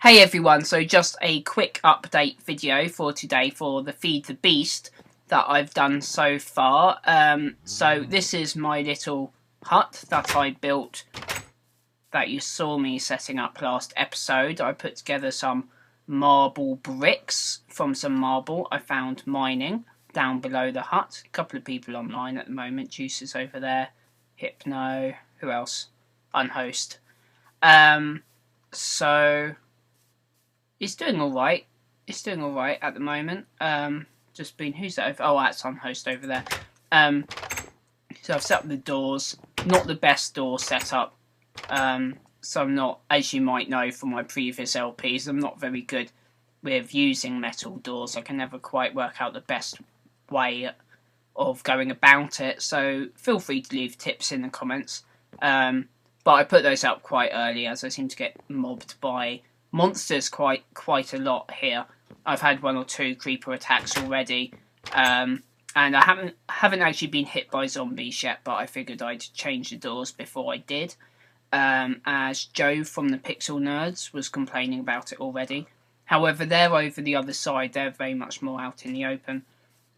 Hey everyone, so just a quick update video for today for the Feed the Beast that I've done so far. So this is my little hut that I built that you saw me setting up last episode. I put together some marble bricks from some marble I found mining down below the hut. A couple of people online at the moment. Juice is over there. Hypno. Who else? Unhost. So it's doing alright. It's doing alright at the moment. Just been, who's that over? Oh, that's Unhost over there. So I've set up the doors. Not the best door setup. So I'm not, as you might know from my previous LPs, I'm not very good with using metal doors. I can never quite work out the best way of going about it. So feel free to leave tips in the comments. But I put those up quite early as I seem to get mobbed by monsters quite a lot here. I've had 1 or 2 creeper attacks already, and I haven't actually been hit by zombies yet, but I figured I'd change the doors before I did, as Joe from the Pixel Nerds was complaining about it already. However, they're over the other side, they're very much more out in the open,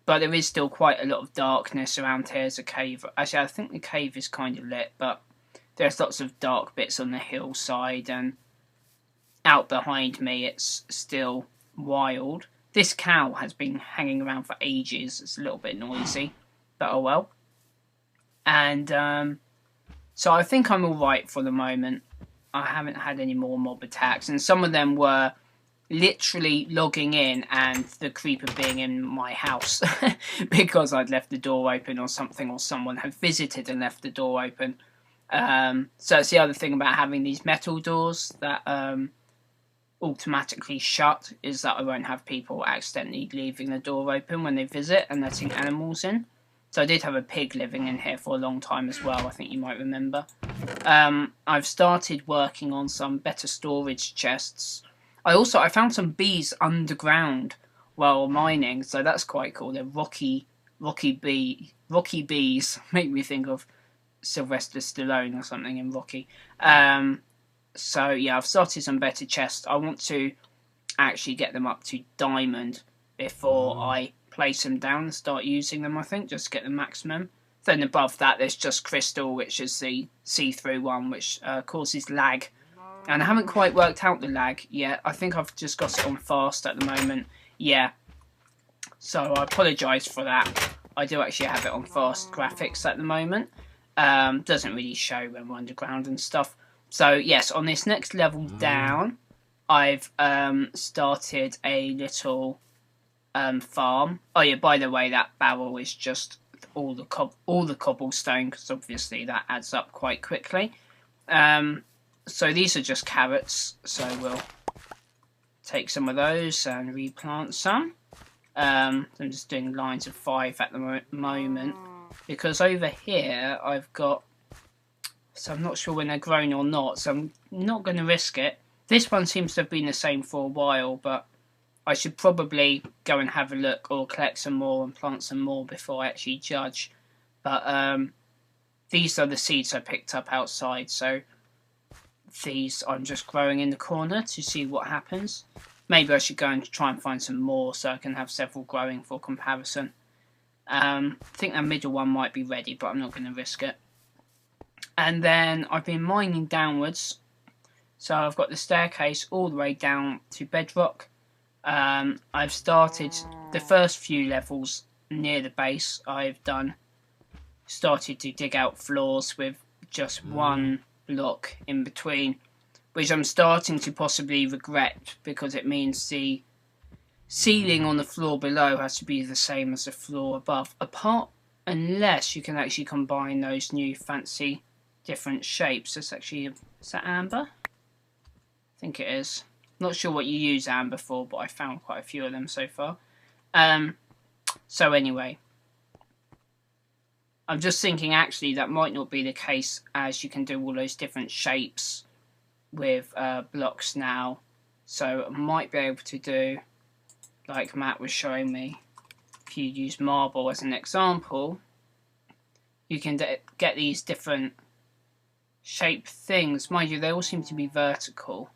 but there is still quite a lot of darkness around here as a cave. Actually, I think the cave is kind of lit, but there's lots of dark bits on the hillside, and out behind me it's still wild. This cow has been hanging around for ages. It's a little bit noisy, but oh well. And so I think I'm alright for the moment. I haven't had any more mob attacks, and some of them were literally logging in and the creeper being in my house because I'd left the door open or something, or someone had visited and left the door open. So it's the other thing about having these metal doors that automatically shut, is that I won't have people accidentally leaving the door open when they visit and letting animals in. So I did have a pig living in here for a long time as well, I think you might remember. I've started working on some better storage chests. I found some bees underground while mining, so that's quite cool. They're rocky bees. Make me think of Sylvester Stallone or something in Rocky. So yeah, I've started some better chests. I want to actually get them up to diamond before I place them down and start using them, I think, just to get the maximum. Then above that there's just crystal, which is the see-through one, which causes lag. And I haven't quite worked out the lag yet. I think I've just got it on fast at the moment. Yeah. So I apologise for that. I do actually have it on fast graphics at the moment. Doesn't really show when we're underground and stuff. So yes, on this next level down, I've started a little farm. Oh yeah, by the way, that barrel is just all the cobblestone, because obviously that adds up quite quickly. So these are just carrots, so we'll take some of those and replant some. I'm just doing lines of 5 at the moment, because over here I've got, so I'm not sure when they're grown or not, so I'm not going to risk it. This one seems to have been the same for a while, but I should probably go and have a look or collect some more and plant some more before I actually judge. But these are the seeds I picked up outside, so these I'm just growing in the corner to see what happens. Maybe I should go and try and find some more so I can have several growing for comparison. I think that middle one might be ready, but I'm not going to risk it. And then I've been mining downwards. So I've got the staircase all the way down to bedrock. I've started the first few levels near the base. I've started to dig out floors with just one block in between, which I'm starting to possibly regret, because it means the ceiling on the floor below has to be the same as the floor above, unless you can actually combine those new fancy different shapes. That's actually, is that amber? I think it is. Not sure what you use amber for, but I found quite a few of them so far. So anyway, I'm just thinking actually that might not be the case, as you can do all those different shapes with blocks now. So I might be able to do, like Matt was showing me, if you use marble as an example, you can get these different shape things. Mind you, they all seem to be vertical.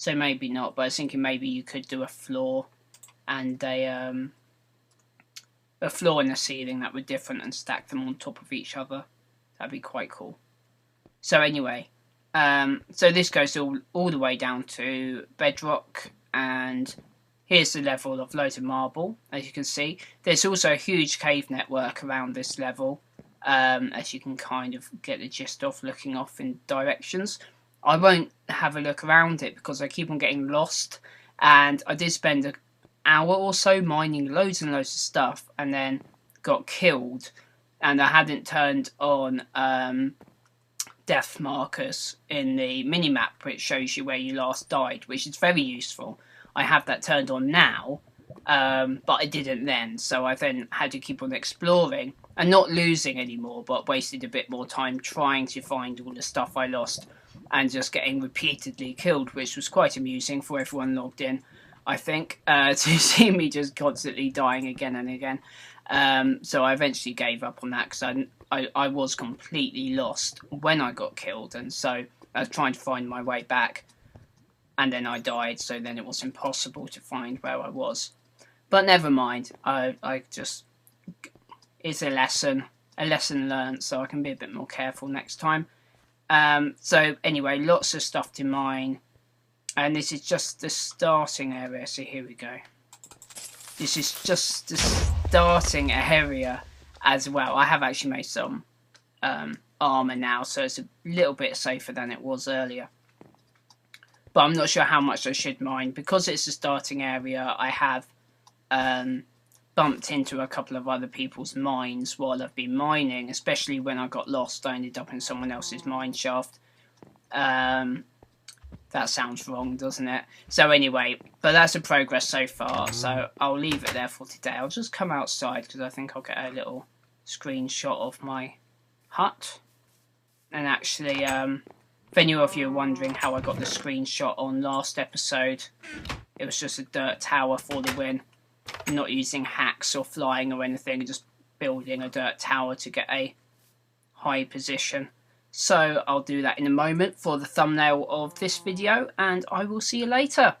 So maybe not, but I was thinking maybe you could do a floor and a floor and a ceiling that were different and stack them on top of each other. That'd be quite cool. So anyway, so this goes all the way down to bedrock, and here's the level of loads of marble, as you can see. There's also a huge cave network around this level, as you can kind of get the gist of looking off in directions. I won't have a look around it because I keep on getting lost, and I did spend an hour or so mining loads and loads of stuff and then got killed, and I hadn't turned on death markers in the minimap, which shows you where you last died, which is very useful. I have that turned on now, but I didn't then, so I then had to keep on exploring and not losing anymore, but wasted a bit more time trying to find all the stuff I lost and just getting repeatedly killed, which was quite amusing for everyone logged in, I think, to see me just constantly dying again and again. So I eventually gave up on that because I was completely lost when I got killed, and so I was trying to find my way back, and then I died, so then it was impossible to find where I was. But never mind, I just, it's a lesson learned, so I can be a bit more careful next time. So anyway, lots of stuff to mine, and this is just the starting area, so here we go. This is just the starting area as well. I have actually made some armour now, so it's a little bit safer than it was earlier. But I'm not sure how much I should mine. Because it's a starting area, I have bumped into a couple of other people's mines while I've been mining, especially when I got lost. I ended up in someone else's mine shaft. That sounds wrong, doesn't it? So anyway, but that's the progress so far, so I'll leave it there for today. I'll just come outside because I think I'll get a little screenshot of my hut. And actually, if any of you are wondering how I got the screenshot on last episode, it was just a dirt tower for the win. Not using hacks or flying or anything, just building a dirt tower to get a high position. So I'll do that in a moment for the thumbnail of this video, and I will see you later.